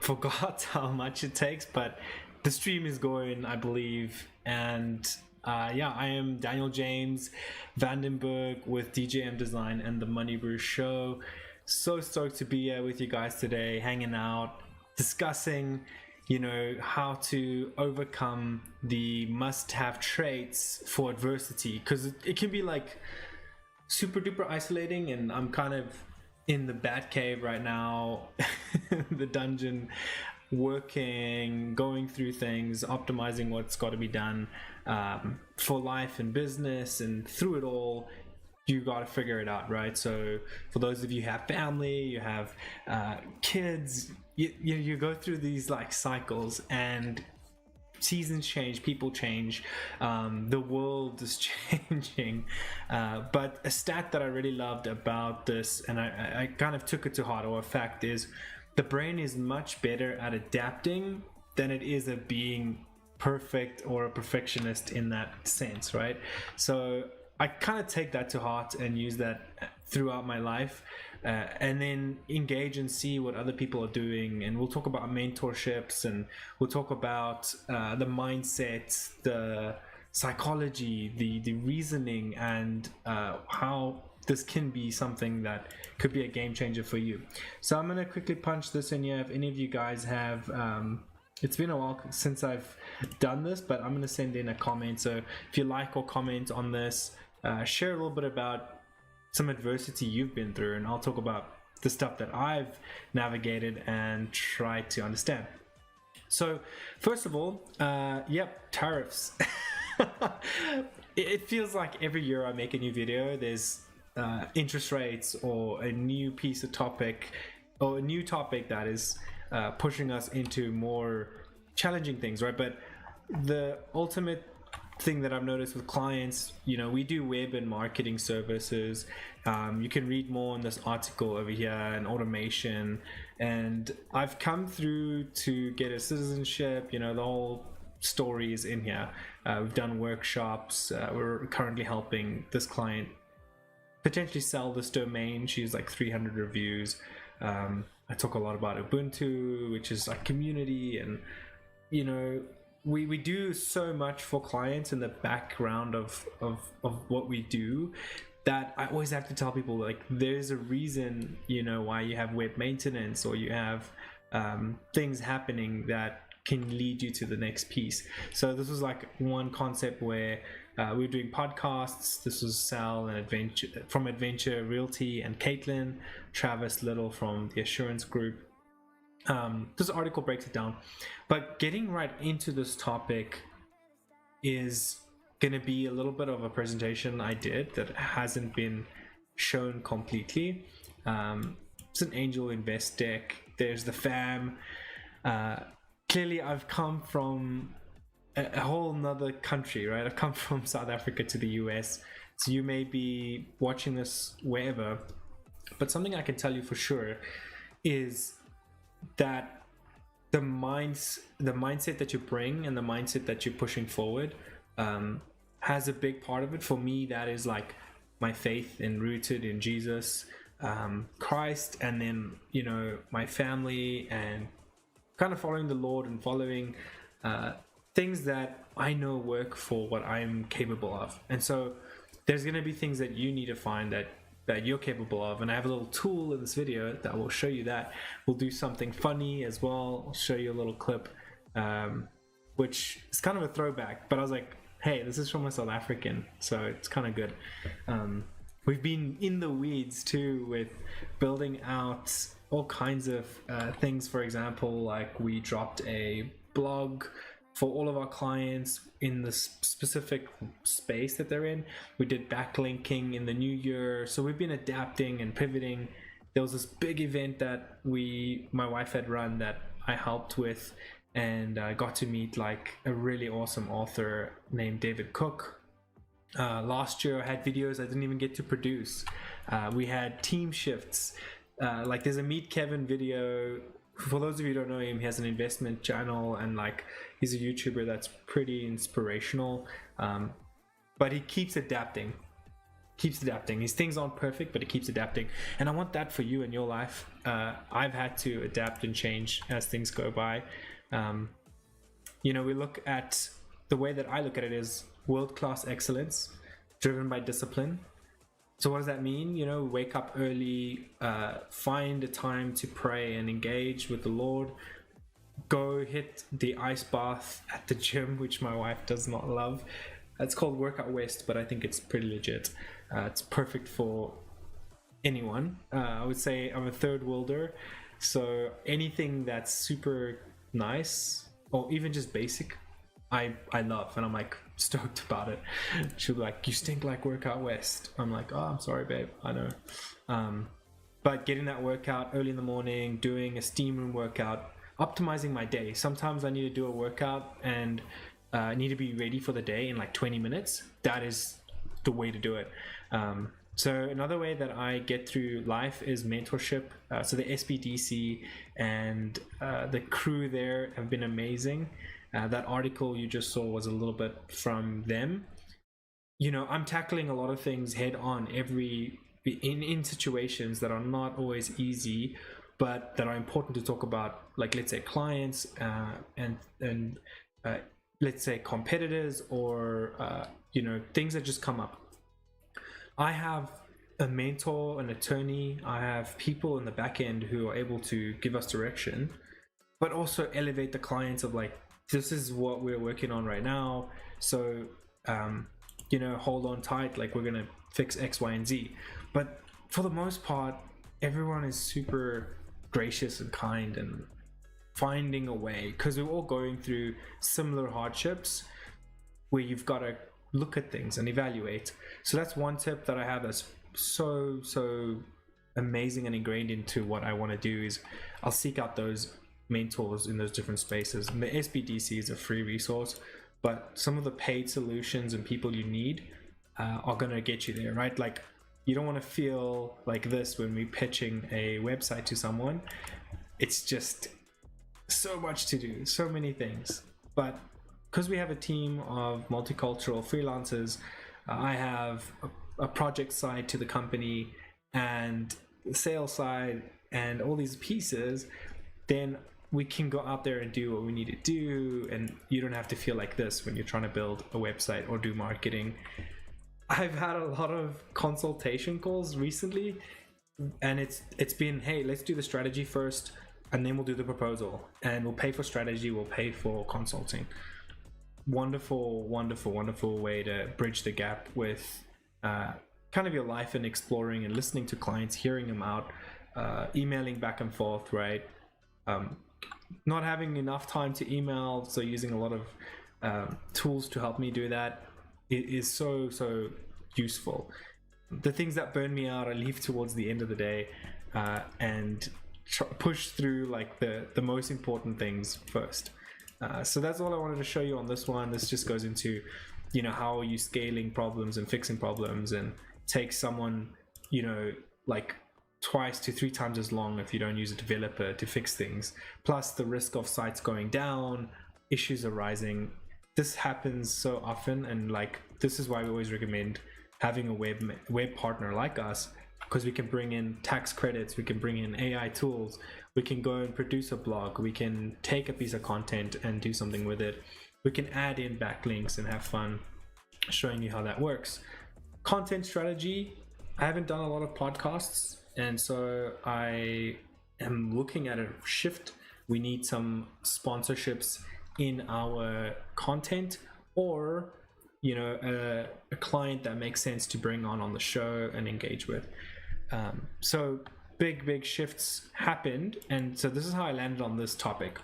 forgot how much it takes, but the stream is going, I believe. And yeah, I am Daniël-James Vandenberg with DJM Design and the MoneyBru show. So stoked to be here with you guys today, hanging out, discussing, you know, how to overcome the must-have traits for adversity, because it can be like super duper isolating, and I'm kind of in the bat cave right now, the dungeon, working, going through things, optimizing what's got to be done for life and business, and through it all you got to figure it out, right? So for those of you who have family, you have kids, you go through these like cycles, and seasons change, people change, the world is changing, but a stat that I really loved about this, and I kind of took it to heart, or a fact, is the brain is much better at adapting than it is at being perfect or a perfectionist in that sense, right? So I kind of take that to heart and use that throughout my life, and then engage and see what other people are doing. And we'll talk about mentorships, and we'll talk about the mindset, the psychology, the reasoning, and how this can be something that could be a game changer for you. So I'm going to quickly punch this in here. If any of you guys have it's been a while since I've done this, but I'm going to send in a comment. So if you like or comment on this, share a little bit about some adversity you've been through, and I'll talk about the stuff that I've navigated and tried to understand. So first of all, yep, tariffs. It feels like every year I make a new video, there's interest rates or a new piece of topic, or a new topic that is pushing us into more challenging things, right? But the ultimate thing that I've noticed with clients, you know, we do web and marketing services. You can read more in this article over here, and automation. And I've come through to get a citizenship, you know, the whole story is in here. We've done workshops. We're currently helping this client potentially sell this domain. She's like 300 reviews. I talk a lot about Ubuntu, which is like community, and you know, we do so much for clients in the background of what we do, that I always have to tell people, like, there's a reason, you know, why you have web maintenance, or you have things happening that can lead you to the next piece. So this was like one concept where we were doing podcasts. This was Sal and Adventure from Adventure Realty, and Caitlin, Travis Little from the Assurance Group. This article breaks it down, but getting right into this topic is going to be a little bit of a presentation I did that hasn't been shown completely. It's an angel invest deck. There's the fam. Clearly I've come from a whole nother country, right? I've come from South Africa to the US, so you may be watching this wherever, but something I can tell you for sure is that the mindset that you bring, and the mindset that you're pushing forward, has a big part of it. For me, that is like my faith and rooted in Jesus Christ, and then, you know, my family, and kind of following the Lord, and following things that I know work for what I'm capable of. And so there's going to be things that you need to find that you're capable of, and I have a little tool in this video that will show you that. We'll do something funny as well. I'll show you a little clip, which is kind of a throwback, but I was like, hey, this is from a South African, so it's kind of good. We've been in the weeds too with building out all kinds of things. For example, like we dropped a blog for all of our clients in the specific space that they're in. We did backlinking in the new year, so we've been adapting and pivoting. There was this big event that my wife had run that I helped with, and I got to meet like a really awesome author named David Cook. Last year I had videos I didn't even get to produce. We had team shifts. Like there's a Meet Kevin video. For those of you who don't know him, he has an investment channel, and like he's a YouTuber that's pretty inspirational, but he keeps adapting. keeps adapting. These things aren't perfect, but it keeps adapting. And I want that for you in your life. I've had to adapt and change as things go by. We look at the way that I look at it is world-class excellence driven by discipline. So what does that mean? Wake up early, find a time to pray and engage with the Lord. Go hit the ice bath at the gym, which my wife does not love. It's called Workout West, but I think it's pretty legit. It's perfect for anyone. I would say I'm a third worlder, so anything that's super nice or even just basic, I love, and I'm like stoked about it. She'll be like, "You stink like Workout West." I'm like, "Oh, I'm sorry, babe. I know." But getting that workout early in the morning, doing a steam room workout, optimizing my day. Sometimes I need to do a workout and I need to be ready for the day in like 20 minutes. That is the way to do it. So another way that I get through life is mentorship. So the SBDC and the crew there have been amazing. That article you just saw was a little bit from them. I'm tackling a lot of things head on in situations that are not always easy, but that are important to talk about, like let's say clients and let's say competitors or things that just come up. I have a mentor, an attorney, I have people in the back end who are able to give us direction, but also elevate the clients of like, this is what we're working on right now, so hold on tight, like we're gonna fix X, Y, and Z. But for the most part, everyone is super gracious and kind and finding a way, because we're all going through similar hardships where you've got to look at things and evaluate. So that's one tip that I have that's so amazing and ingrained into what I want to do is I'll seek out those mentors in those different spaces. And the SBDC is a free resource, but some of the paid solutions and people you need are going to get you there, right? Like, you don't want to feel like this when we're pitching a website to someone. It's just so much to do, so many things. But because we have a team of multicultural freelancers, I have a project side to the company and the sales side and all these pieces, then we can go out there and do what we need to do, and you don't have to feel like this when you're trying to build a website or do marketing. I've had a lot of consultation calls recently, and it's been, hey, let's do the strategy first and then we'll do the proposal, and we'll pay for strategy, we'll pay for consulting. Wonderful way to bridge the gap with kind of your life and exploring and listening to clients, hearing them out, emailing back and forth, right? Not having enough time to email, so using a lot of tools to help me do that. It is so useful. The things that burn me out I leave towards the end of the day and push through like the most important things first. So that's all I wanted to show you on this one. This just goes into how are you scaling problems and fixing problems, and takes someone like twice to 3 times as long if you don't use a developer to fix things, plus the risk of sites going down, issues arising. This happens so often, and like this is why we always recommend having a web partner like us, because we can bring in tax credits, we can bring in AI tools, we can go and produce a blog, we can take a piece of content and do something with it, we can add in backlinks and have fun showing you how that works. Content strategy, I haven't done a lot of podcasts, and so I am looking at a shift. We need some sponsorships in our content, or a client that makes sense to bring on the show and engage with. So big shifts happened, and so this is how I landed on this topic.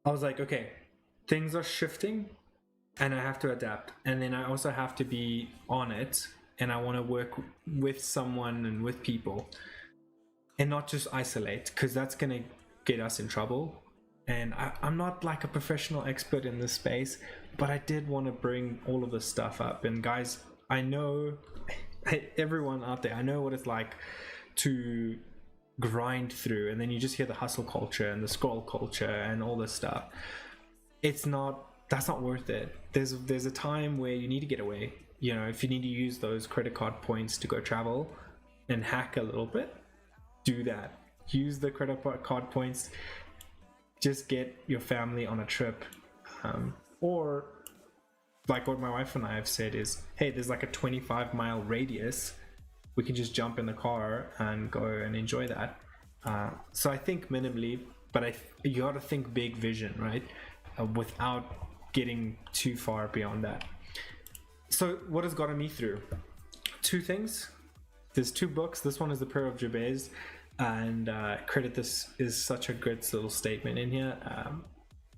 I was like, okay, things are shifting and I have to adapt, and then I also have to be on it, and I want to work with someone and with people and not just isolate, because that's going to get us in trouble. And I'm not like a professional expert in this space, but I did want to bring all of this stuff up. And guys, I know everyone out there, I know what it's like to grind through, and then you just hear the hustle culture and the scroll culture and all this stuff. That's not worth it. There's a time where you need to get away. you know, if you need to use those credit card points to go travel and hack a little bit, do that. Use the credit card points. Just get your family on a trip. Or like what my wife and I have said is, hey, there's like a 25-mile radius. We can just jump in the car and go and enjoy that. So I think minimally, but you got to think big vision, right? Without getting too far beyond that. So what has gotten me through? Two things. There's two books. This one is The Prayer of Jabez, and credit this is such a good little statement in here.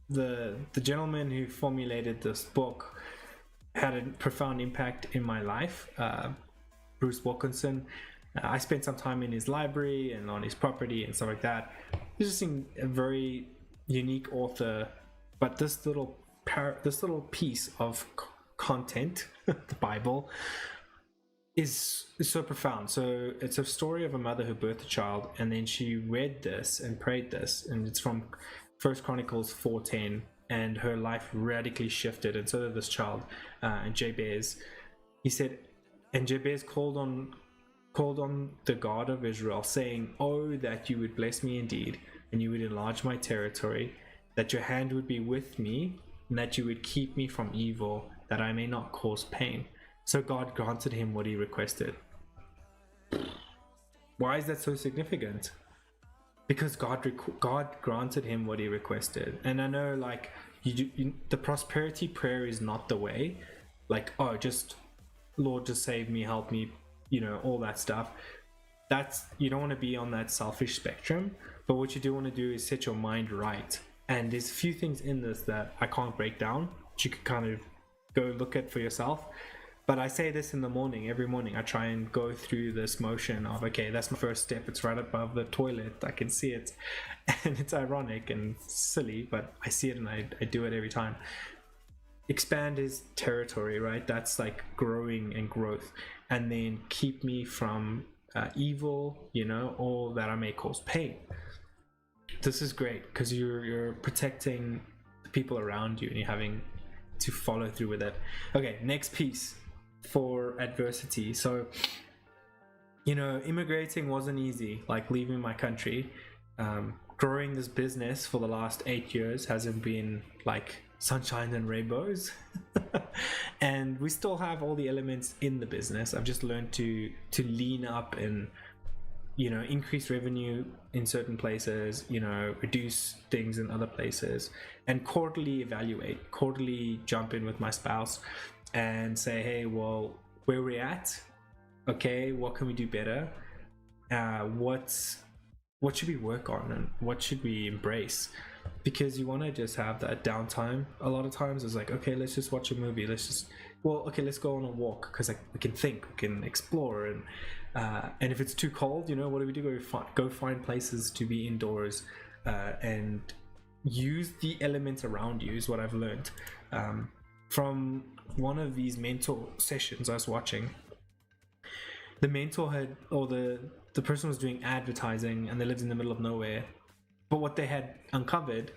The gentleman who formulated this book had a profound impact in my life. Bruce Wilkinson. I spent some time in his library and on his property and stuff like that. He's just a very unique author, but this little piece of content, the Bible, is so profound. So it's a story of a mother who birthed a child, and then she read this and prayed this, and it's from 1 Chronicles 4:10, and her life radically shifted, and so did this child, and Jabez. He said, and Jabez called on the God of Israel, saying, "Oh, that you would bless me indeed, and you would enlarge my territory, that your hand would be with me, and that you would keep me from evil, that I may not cause pain." So God granted him what he requested. Why is that so significant? Because God granted him what he requested. And I know, like, the prosperity prayer is not the way. Like, oh, just Lord, just save me, help me, you know, all that stuff. You don't want to be on that selfish spectrum. But what you do want to do is set your mind right. And there's a few things in this that I can't break down, but you can kind of go look at for yourself. But I say this in the morning, every morning. I try and go through this motion of, okay, that's my first step. It's right above the toilet. I can see it. And it's ironic and silly, but I see it and I do it every time. Expand his territory, right? That's like growing and growth. And then keep me from evil, you know, or that I may cause pain. This is great because you're protecting the people around you and you're having to follow through with it. Okay, next piece. For adversity. So, you know, immigrating wasn't easy, like leaving my country. Growing this business for the last 8 years hasn't been like sunshine and rainbows. And we still have all the elements in the business. I've just learned to lean up and, you know, increase revenue in certain places, you know, reduce things in other places, and quarterly evaluate, quarterly jump in with my spouse and say, hey, well, where we're at, okay, what can we do better? What should we work on and what should we embrace? Because you want to just have that downtime. A lot of times it's like, okay, let's just watch a movie. Let's go on a walk, because like, we can think, we can explore, and if it's too cold, you know, what do? Go find places to be indoors, and use the elements around you is what I've learned. From one of these mentor sessions I was watching, the mentor the person was doing advertising and they lived in the middle of nowhere. But what they had uncovered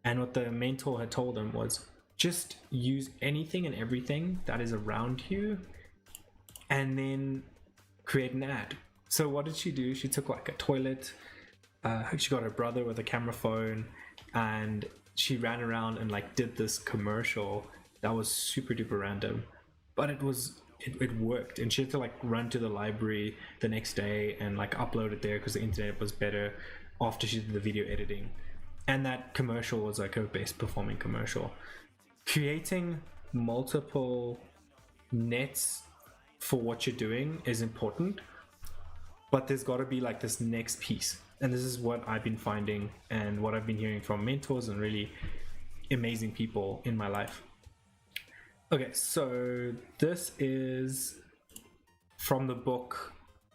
and what the mentor had told them was just use anything and everything that is around you and then create an ad. So what did she do? She took like a toilet, she got her brother with a camera phone, and she ran around and like did this commercial that was super duper random, but it worked. And she had to like run to the library the next day and like upload it there because the internet was better after she did the video editing. And that commercial was like her best performing commercial. Creating multiple nets for what you're doing is important, but there's got to be like this next piece. And this is what I've been finding and what I've been hearing from mentors and really amazing people in my life. Okay, so this is from the book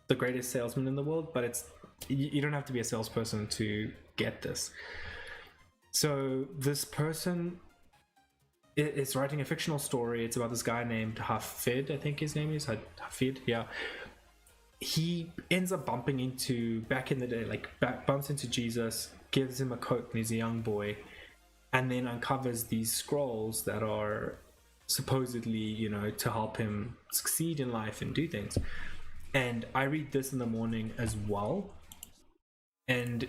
The Greatest Salesman in the World, but you don't have to be a salesperson to get this. So this person is writing a fictional story. It's about this guy named Hafid, I think his name is Hafid. Yeah, he ends up bumping into, back in the day, bumps into Jesus, gives him a coat when he's a young boy, and then uncovers these scrolls that are supposedly, you know, to help him succeed in life and do things. And I read this in the morning as well, and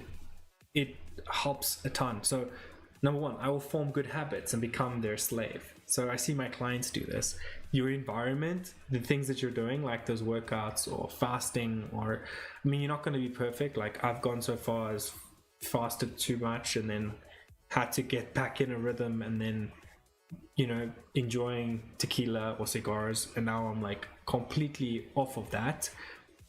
it helps a ton. So number one, I will form good habits and become their slave. So I see my clients do this. Your environment, the things that you're doing, like those workouts or fasting, or, I mean, you're not going to be perfect. Like I've gone so far as fasted too much and then had to get back in a rhythm, and then, you know, enjoying tequila or cigars, and now I'm like completely off of that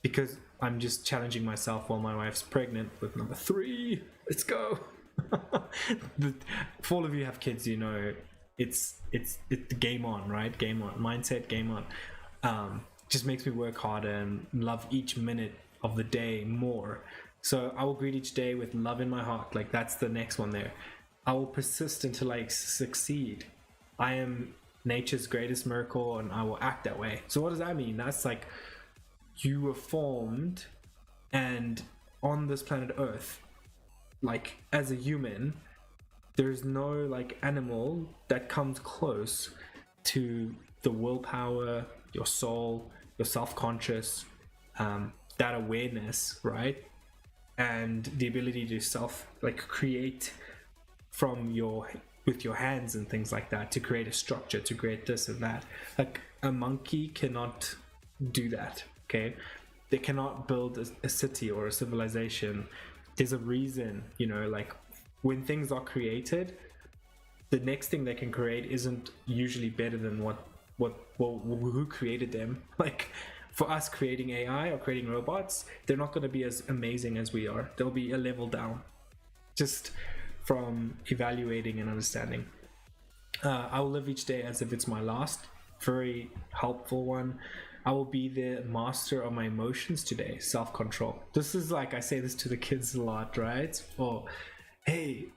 because I'm just challenging myself while my wife's pregnant with number 3. Let's go. For all of you who have kids, you know, it's game on, right? Game on mindset, game on. Just makes me work harder and love each minute of the day more. So I will greet each day with love in my heart. Like that's the next one there. I will persist until I succeed. I am nature's greatest miracle, and I will act that way. So what does that mean? That's like you were formed, and on this planet Earth, like as a human, there's no like animal that comes close to the willpower, your soul, your self-conscious, that awareness, right? And the ability to create from with your hands and things like that, to create a structure, to create this and that. Like a monkey cannot do that. Okay, they cannot build a city or a civilization. There's a reason, you know, like when things are created, the next thing they can create isn't usually better than who created them. Like for us creating AI or creating robots, they're not going to be as amazing as we are. They'll be a level down, just from evaluating and understanding. I will live each day as if it's my last. Very helpful one. I will be the master of my emotions today. Self-control. This is like, I say this to the kids a lot, right? Or, hey,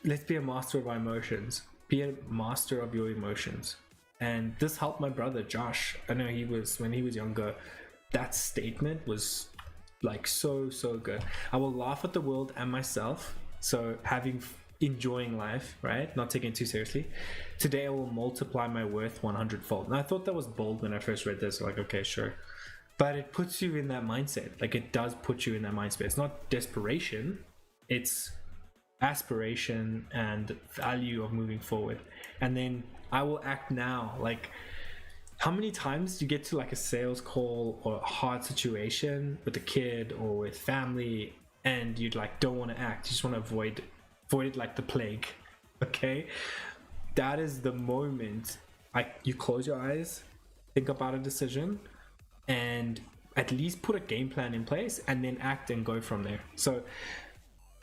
let's be a master of our emotions. Be a master of your emotions. And this helped my brother Josh. I know when he was younger, that statement was like so good. I will laugh at the world and myself. So enjoying life, right? Not taking it too seriously. Today I will multiply my worth 100-fold. And I thought that was bold when I first read this. Like, okay, sure. But it puts you in that mindset. Like it does put you in that mindset. It's not desperation. It's aspiration and value of moving forward. And then I will act now. Like how many times do you get to like a sales call or a hard situation with a kid or with family, and you like don't want to act, you just want to avoid it like the plague? Okay, that is the moment you close your eyes, think about a decision, and at least put a game plan in place, and then act and go from there. So,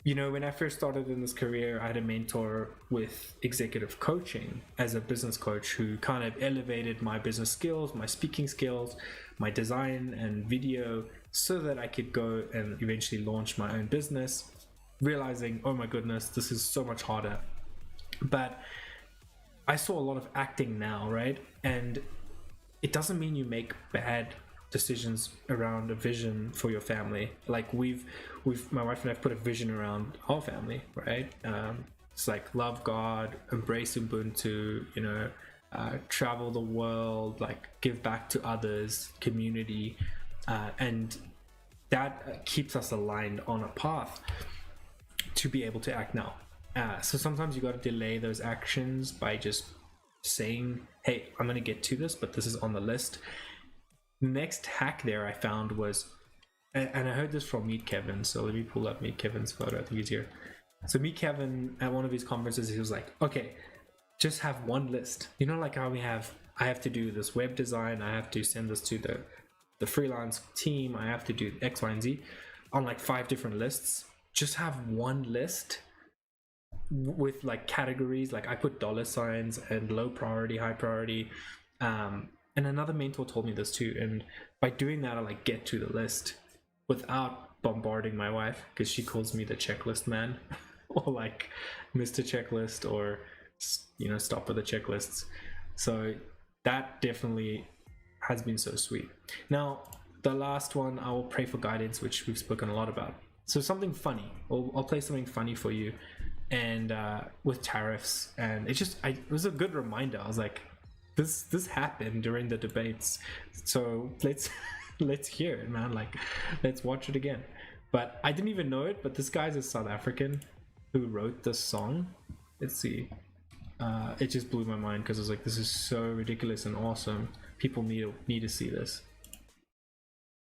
you know, when I first started in this career, I had a mentor with executive coaching as a business coach who kind of elevated my business skills, my speaking skills, my design and video, so that I could go and eventually launch my own business, realizing, oh my goodness, this is so much harder. But I saw a lot of acting now, right? And it doesn't mean you make bad decisions around a vision for your family. Like my wife and I have put a vision around our family, right? It's like love God, embrace Ubuntu, you know, travel the world, like give back to others, community, and that keeps us aligned on a path to be able to act now. So sometimes you got to delay those actions by just saying, hey, I'm going to get to this, but this is on the list. Next hack there I found was, and I heard this from Meet Kevin, so let me pull up Meet Kevin's photo. I think he's here. So Meet Kevin, at one of his conferences, he was like, okay, just have one list. You know, like how I have to do this web design, I have to send this to the freelance team, I have to do X, Y, and Z on like 5 different lists. Just have one list with like categories. Like I put $ and low priority, high priority. And another mentor told me this too. And by doing that, I like get to the list without bombarding my wife, because she calls me the checklist man or like Mr. Checklist, or, you know, stop with the checklists. So that definitely has been so sweet. Now, the last one, I will pray for guidance, which we've spoken a lot about. So something funny, I'll play something funny for you. And with tariffs, and it was a good reminder. I was like, this happened during the debates, so let's let's hear it, man. Like, let's watch it again. But I didn't even know it, but this guy's a South African who wrote this song. Let's see. It just blew my mind because I was like, this is so ridiculous and awesome. People need to see this.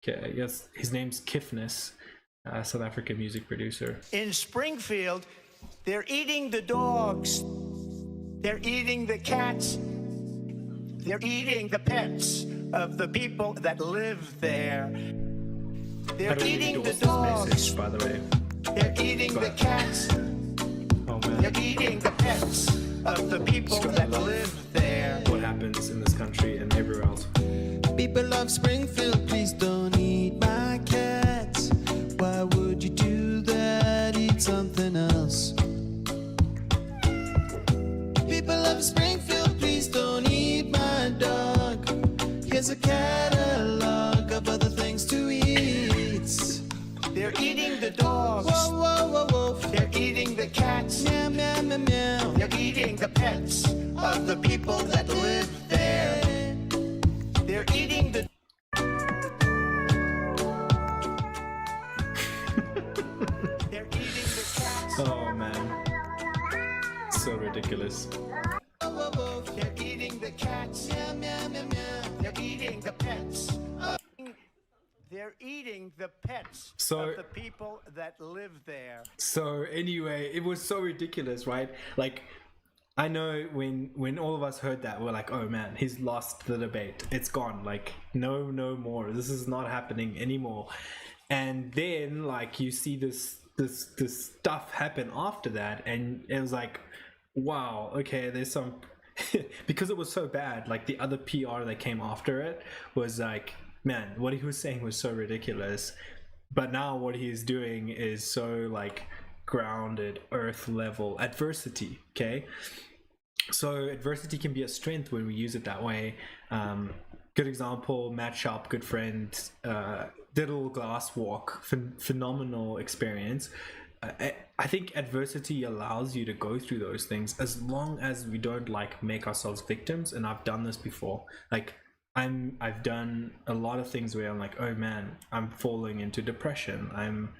Okay, yes, his name's Kifness, South African music producer. In Springfield, they're eating the dogs, they're eating the cats, they're eating the pets of the people that live there. They're eating the dogs, message, by the way. They're eating the cats, oh, man. They're eating the pets of the people that live there. What happens in this country and everywhere else. People of Springfield, please don't eat my cats. Why would you do that? Eat something else. People of Springfield, please don't eat my dog. Here's a catalog of other things to eat. They're eating the dogs. Whoa, whoa, whoa, whoa. They're eating the cats. Meow, meow, meow, meow. They're eating the pets of the people that live there. They're eating the... They're eating the cats. Oh man, so ridiculous. They're eating the cats. Meow, meow, meow, meow. They're eating the pets. They're eating the pets of the people that live there. So anyway, it was so ridiculous, right? Like, I know when all of us heard that, we're like, oh man, he's lost the debate. It's gone. Like, no more. This is not happening anymore. And then like you see this stuff happen after that, and it was like, wow, okay, there's some because it was so bad, like the other PR that came after it was like, man, what he was saying was so ridiculous, but now what he's doing is so like grounded, earth level adversity. Okay, so adversity can be a strength when we use it that way. Good example, Matt Sharp, good friend, did a little glass walk, phenomenal experience. I think adversity allows you to go through those things as long as we don't like make ourselves victims. And I've done this before. Like, I've done a lot of things where I'm like, oh man, I'm falling into depression. I'm,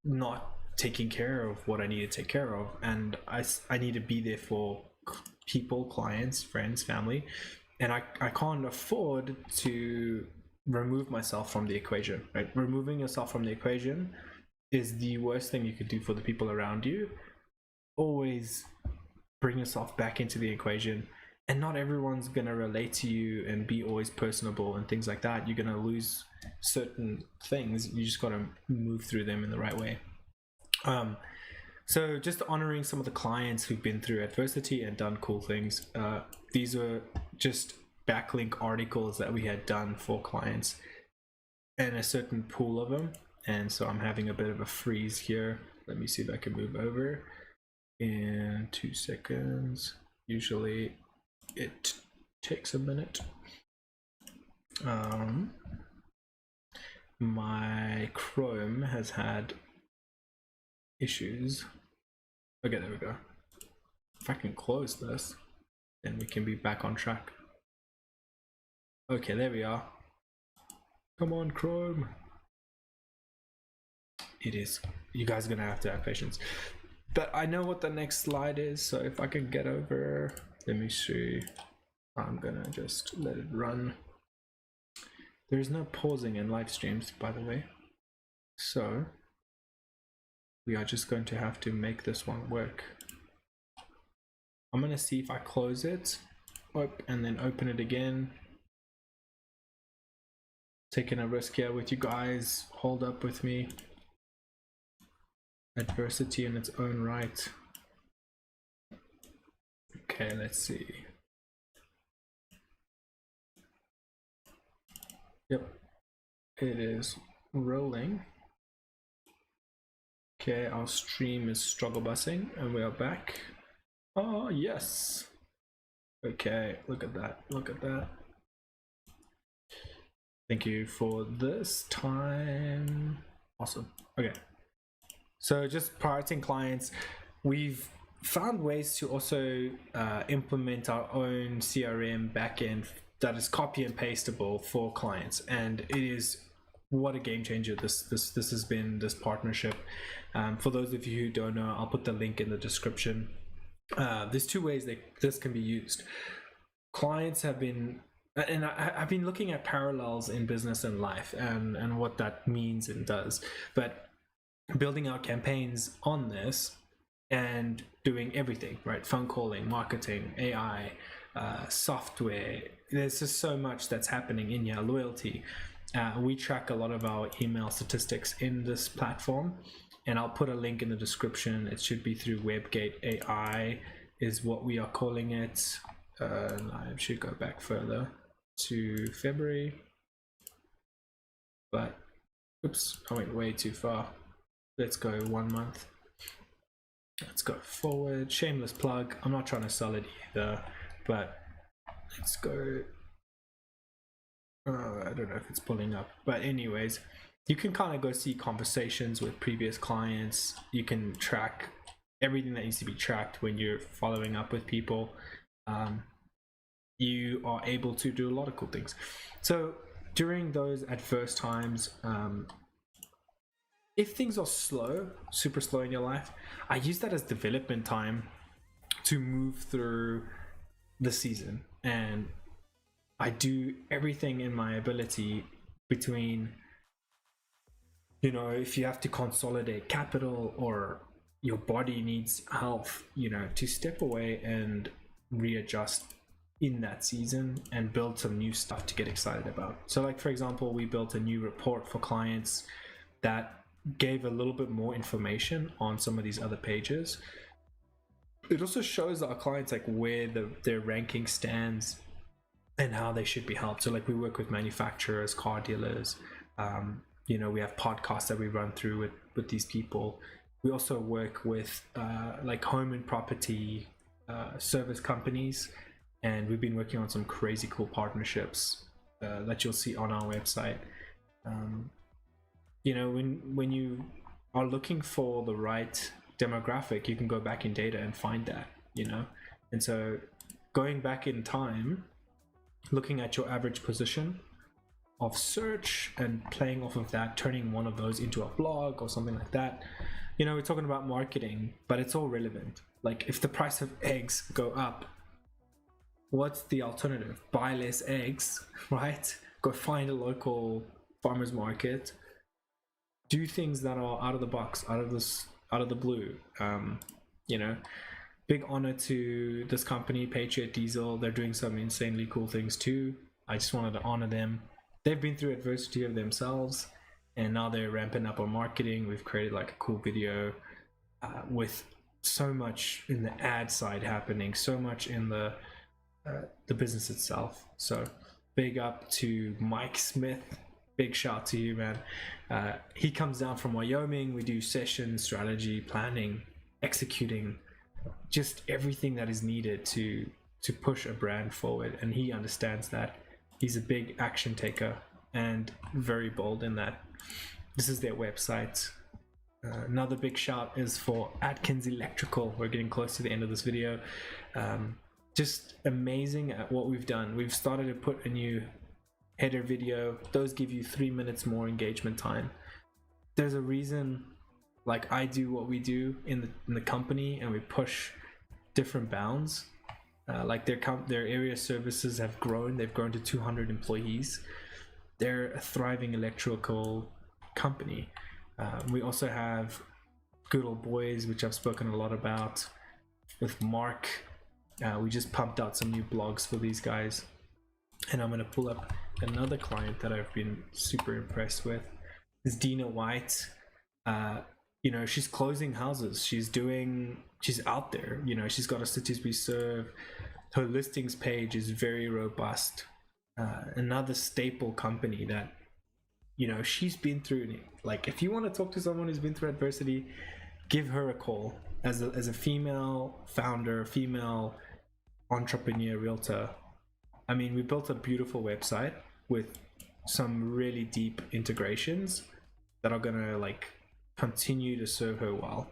not taking care of what I need to take care of, and I need to be there for people, clients, friends, family, and I can't afford to remove myself from the equation. Right, removing yourself from the equation is the worst thing you could do for the people around you. Always bring yourself back into the equation. And not everyone's gonna relate to you and be always personable and things like that. You're gonna lose certain things. You just gotta move through them in the right way. So just honoring some of the clients who've been through adversity and done cool things. These are just backlink articles that we had done for clients and a certain pool of them. And so I'm having a bit of a freeze here. Let me see if I can move over in 2 seconds. Usually it takes a minute. My Chrome has had issues. Okay, there we go. If I can close this, then we can be back on track. Okay, there we are. Come on, Chrome. It is. You guys are gonna have to have patience. But I know what the next slide is, so if I can get over, let me see. I'm gonna just let it run. There's no pausing in live streams, by the way. So we are just going to have to make this one work. I'm gonna see if I close it and then open it again. Taking a risk here with you guys. Hold up with me. Adversity in its own right. Okay, let's see. Yep, it is rolling. Okay, our stream is struggle busing and we are back. Oh yes. Okay, look at that, look at that. Thank you for this time. Awesome. Okay, so just prioritizing clients. We've found ways to also implement our own CRM backend that is copy and pasteable for clients, and it is what a game changer this has been, this partnership. For those of you who don't know, I'll put the link in the description. There's two ways that this can be used. Clients have been, and I've been looking at parallels in business and life, and what that means and does, but building out campaigns on this and doing everything, right? Phone calling, marketing, AI, software. There's just so much that's happening in your loyalty. We track a lot of our email statistics in this platform, and I'll put a link in the description. It should be through WebGate AI is what we are calling it. I should go back further to February, but oops, I went way too far. Let's go 1 month. Let's go forward. Shameless plug. I'm not trying to sell it either, but let's go. I don't know if it's pulling up, but anyways, you can kind of go see conversations with previous clients. You can track everything that needs to be tracked when you're following up with people. You are able to do a lot of cool things. So during those adverse times, if things are slow, super slow in your life, I use that as development time to move through the season, and I do everything in my ability between, you know, if you have to consolidate capital or your body needs health, you know, to step away and readjust in that season and build some new stuff to get excited about. So like, for example, we built a new report for clients that gave a little bit more information on some of these other pages. It also shows our clients like where their ranking stands and how they should be helped. So like, we work with manufacturers, car dealers, you know, we have podcasts that we run through with these people. We also work with like home and property service companies, and we've been working on some crazy cool partnerships that you'll see on our website. You know, when you are looking for the right demographic, you can go back in data and find that, you know. And so going back in time, looking at your average position of search and playing off of that, turning one of those into a blog or something like that. You know, we're talking about marketing, but it's all relevant. Like, if the price of eggs go up, what's the alternative? Buy less eggs, right? Go find a local farmer's market. Do things that are out of the box, out of the blue. You know, big honor to this company, Patriot Diesel. They're doing some insanely cool things too. I just wanted to honor them. They've been through adversity of themselves, and now they're ramping up on marketing. We've created like a cool video with so much in the ad side happening, so much in the business itself. So big up to Mike Smith. Big shout to you, man. He comes down from Wyoming. We do session strategy, planning, executing, just everything that is needed to push a brand forward, and he understands that. He's a big action taker and very bold in that. This is their website. Another big shout is for Atkins Electrical. We're getting close to the end of this video. Just amazing at what we've done. We've started to put a new header video. Those give you 3 minutes more engagement time. There's a reason, like, I do what we do in the company, and we push different bounds. Like their area services have grown. They've grown to 200 employees. They're a thriving electrical company. We also have Good Old Boys, which I've spoken a lot about with Mark. We just pumped out some new blogs for these guys, and I'm going to pull up another client that I've been super impressed with. Is Dina White. You know, she's closing houses. She's out there. You know, she's got a cities we serve. Her listings page is very robust. Another staple company that, you know, she's been through. Like, if you want to talk to someone who's been through adversity, give her a call. As a female founder, female entrepreneur, realtor. I mean, we built a beautiful website with some really deep integrations that are gonna like continue to serve her well.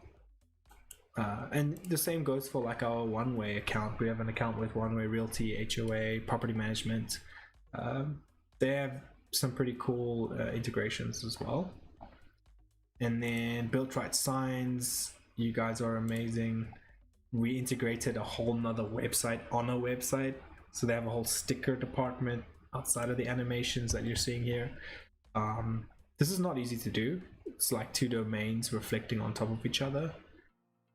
And the same goes for like our one-way account. We have an account with One-Way Realty, HOA, property management. They have some pretty cool integrations as well. And then Built Right Signs, you guys are amazing. We integrated a whole nother website on a website, so they have a whole sticker department outside of the animations that you're seeing here. This is not easy to do. It's like 2 domains reflecting on top of each other.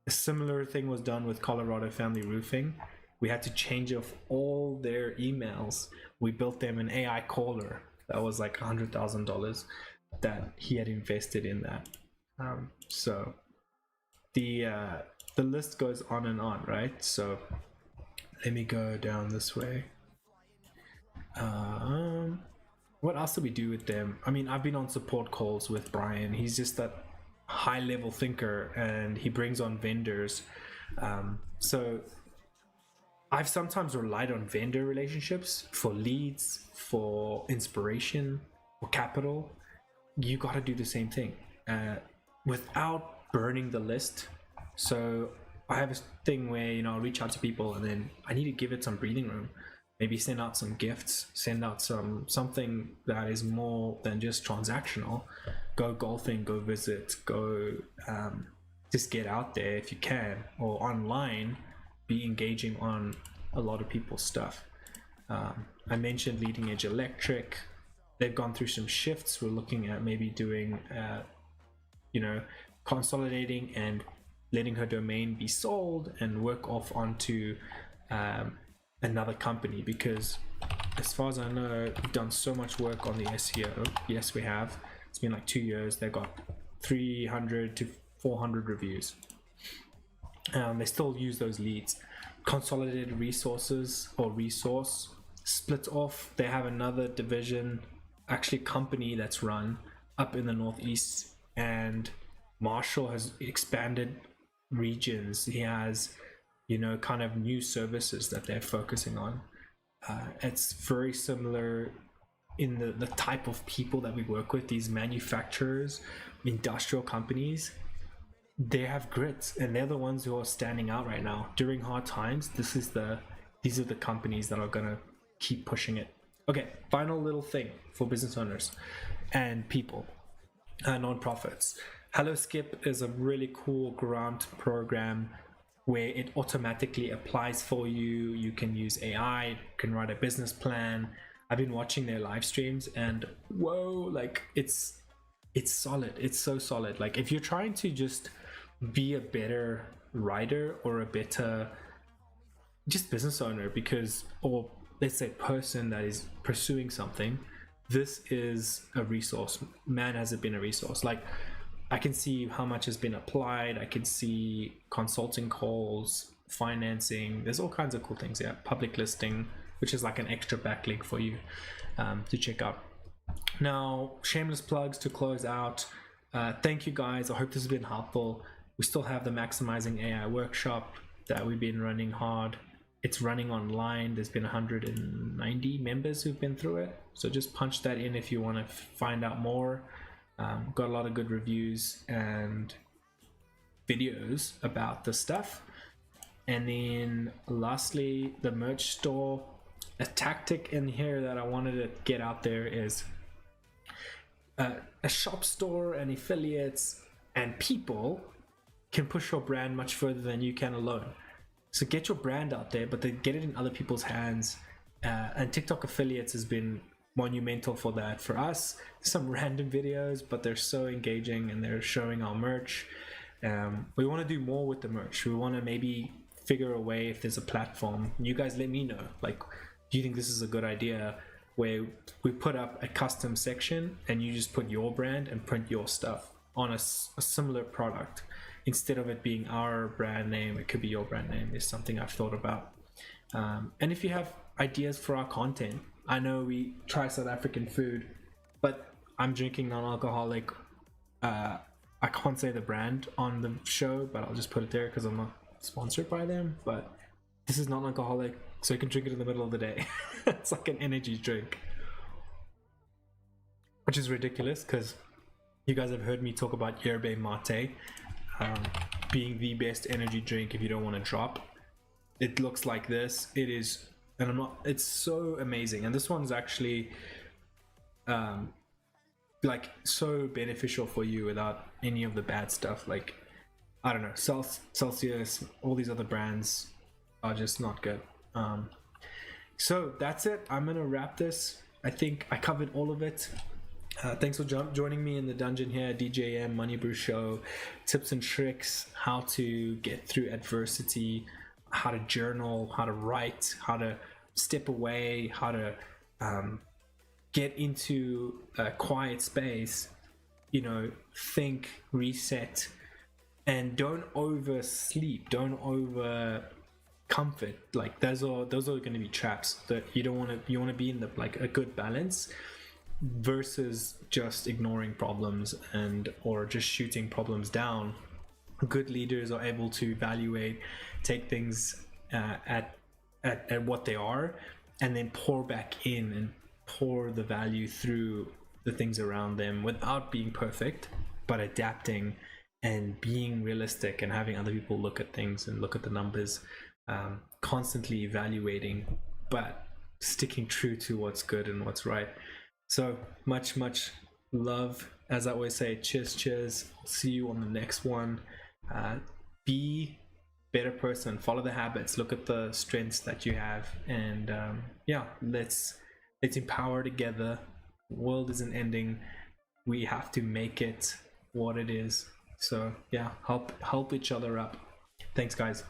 A similar thing was done with Colorado Family Roofing. We had to change off all their emails. We built them an AI caller that was like $100,000 that he had invested in that. So the list goes on and on, right? So let me go down this way. What else do we do with them? I mean, I've been on support calls with Brian. He's just that high level thinker, and he brings on vendors. So I've sometimes relied on vendor relationships for leads, for inspiration, for capital. You got to do the same thing without burning the list. So I have a thing where, you know, I'll reach out to people and then I need to give it some breathing room. Maybe send out some gifts, send out something that is more than just transactional. Go golfing, go visit, go just get out there if you can, or online, be engaging on a lot of people's stuff. I mentioned Leading Edge Electric. They've gone through some shifts. We're looking at maybe doing, you know, consolidating and letting her domain be sold and work off onto another company, because as far as I know, we've done so much work on the SEO. Yes, we have. It's been like 2 years. They got 300 to 400 reviews. They still use those leads. Consolidated Resources, or Resource, split off. They have another division, actually company that's run up in the Northeast, and Marshall has expanded regions. He has, you know, kind of new services that they're focusing on. It's very similar in the type of people that we work with. These manufacturers, industrial companies, they have grit, and they're the ones who are standing out right now during hard times. These are the companies that are gonna keep pushing it. Okay, final little thing for business owners and people, nonprofits. Hello Skip is a really cool grant program where it automatically applies for you. You can use AI, you can write a business plan. I've been watching their live streams, and whoa, like it's solid. It's so solid. Like if you're trying to just be a better writer or a better just business owner, or let's say person that is pursuing something, this is a resource. Man, has it been a resource. Like I can see how much has been applied. I can see consulting calls, financing. There's all kinds of cool things. Yeah, public listing, which is like an extra backlink for you to check out. Now, shameless plugs to close out. Thank you guys. I hope this has been helpful. We still have the Maximizing AI workshop that we've been running hard. It's running online. There's been 190 members who've been through it. So just punch that in if you want to find out more. Got a lot of good reviews and videos about the stuff. And then lastly, the merch store. A tactic in here that I wanted to get out there is a shop store and affiliates and people can push your brand much further than you can alone. So get your brand out there, but then get it in other people's hands. And TikTok affiliates has been monumental for that. For us, some random videos, but they're so engaging and they're showing our merch. We want to do more with the merch. We want to maybe figure a way, if there's a platform, you guys let me know, like, do you think this is a good idea, where we put up a custom section and you just put your brand and print your stuff on a similar product, instead of it being our brand name, it could be your brand name. Is something I've thought about. And if you have ideas for our content, I know we try South African food, but I'm drinking non-alcoholic. I can't say the brand on the show, but I'll just put it there because I'm not sponsored by them. But this is non-alcoholic, so you can drink it in the middle of the day. It's like an energy drink, which is ridiculous because you guys have heard me talk about yerba mate. being the best energy drink if you don't want to drop. It looks like this. It is, and I'm not, it's so amazing. And this one's actually like so beneficial for you without any of the bad stuff. Like, I don't know, Celsius, all these other brands are just not good. So that's it. I'm gonna wrap this. I think I covered all of it. Thanks for joining me in the dungeon here, DJM MoneyBru show. Tips and tricks, how to get through adversity, how to journal, how to write, how to step away, how to get into a quiet space, you know, think, reset, and don't oversleep, don't over comfort. Like those are going to be traps that you don't want to. You want to be in the like a good balance versus just ignoring problems or just shooting problems down. Good leaders are able to evaluate, take things at what they are, and then pour back in and pour the value through the things around them without being perfect, but adapting and being realistic and having other people look at things and look at the numbers, constantly evaluating, but sticking true to what's good and what's right. So much love. As I always say, cheers. I'll see you on the next one. Be better person, follow the habits, look at the strengths that you have, and yeah, let's empower together. The world isn't ending. We have to make it what it is. So yeah, help each other up. Thanks guys.